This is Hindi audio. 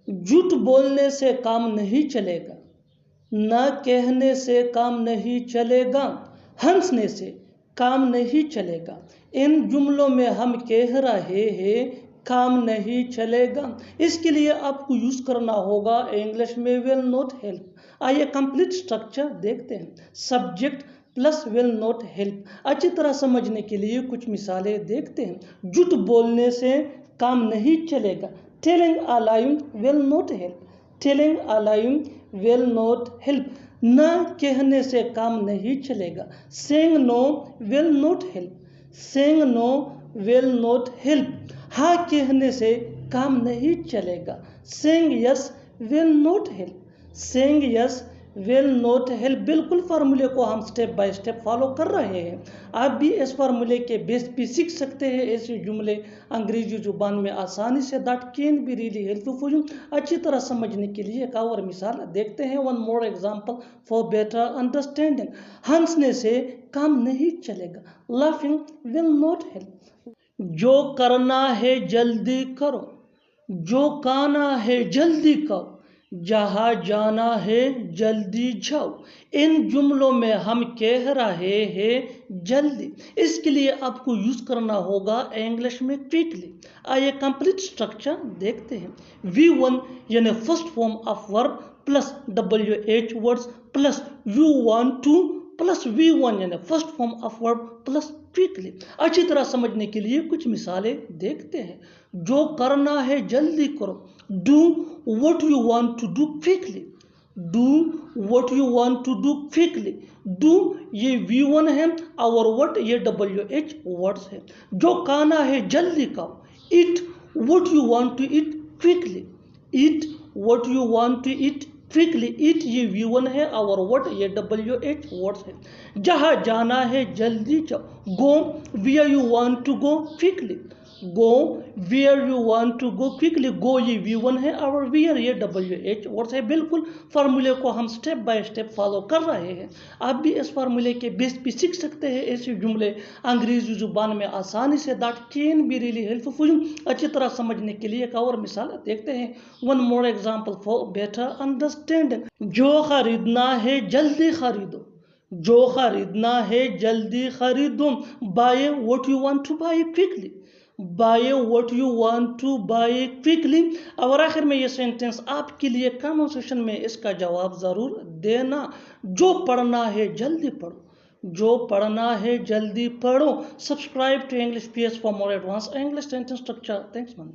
झूठ बोलने से काम नहीं चलेगा, न कहने से काम नहीं चलेगा, हंसने से काम नहीं चलेगा। इन जुमलों में हम कह रहे हैं काम नहीं चलेगा। इसके लिए आपको यूज करना होगा इंग्लिश में विल नॉट हेल्प। आइए कंप्लीट स्ट्रक्चर देखते हैं। Subject plus will not help. अच्छी तरह समझने के लिए कुछ मिसालें देखते हैं। झूठ बोलने से काम नहीं चलेगा। Telling a lie will not help. Telling a lie will not help. न कहने से काम नहीं चलेगा। Saying no will not help. Saying no will not help. हाँ कहने से काम नहीं चलेगा। Saying yes will not help. Saying yes will not help. बिल्कुल फार्मूले को हम स्टेप बाय स्टेप फॉलो कर रहे हैं। आप भी इस फार्मूले के बेस पे सीख सकते हैं ऐसे जुमले अंग्रेजी जुबान में आसानी से। That can be really helpful for you. अच्छी तरह समझने के लिए एक और मिसाल देखते हैं। One more example for better understanding. हंसने से काम नहीं चलेगा। Laughing will not help. जो करना है जल्दी करो। जो खाना है जल्दी खाओ। जहाँ जाना है जल्दी जाओ। इन जुमलों में हम कह रहे हैं जल्दी। इसके लिए आपको यूज करना होगा इंग्लिश में क्विकली। आइए कंप्लीट स्ट्रक्चर देखते हैं। V1 यानी first form of verb plus WH words plus you want to plus V1 यानी first form of verb plus quickly. अच्छी तरह समझने के लिए कुछ मिसालें देखते हैं। जो करना है जल्दी करो। Do what you want to do quickly। do what you want to do quickly। do ये V1 है और what ये WH वर्ड्स है। जो खाना है जल्दी खाओ। eat what you want to eat quickly। eat what you want to eat quickly. Eat ये V1 है और what ये WH वर्ड्स है। जहाँ जाना है जल्दी जाओ। Go where you want to go quickly. Go where you want to go quickly. Go ये V1 है और वेयर ये WH वर्ड्स है। बिल्कुल फार्मूले को हम स्टेप बाय स्टेप फॉलो कर रहे हैं। आप भी इस फार्मूले के बेस पे सीख सकते हैं ऐसे जुमले अंग्रेजी जुबान में आसानी से। That can be really helpful. अच्छी तरह समझने के लिए एक और मिसाल देखते हैं। One more example for better understanding. जो खरीदना है जल्दी खरीदो। जो खरीदना है जल्दी खरीदो। Buy what you want to buy quickly. Buy what you want to buy quickly. और आखिर में ये सेंटेंस आपके लिए कमेंट सेक्शन में इसका जवाब जरूर देना। जो पढ़ना है जल्दी पढ़ो। जो पढ़ना है जल्दी पढ़ो। Subscribe to English PS for more advance English sentence structure. Thanks man.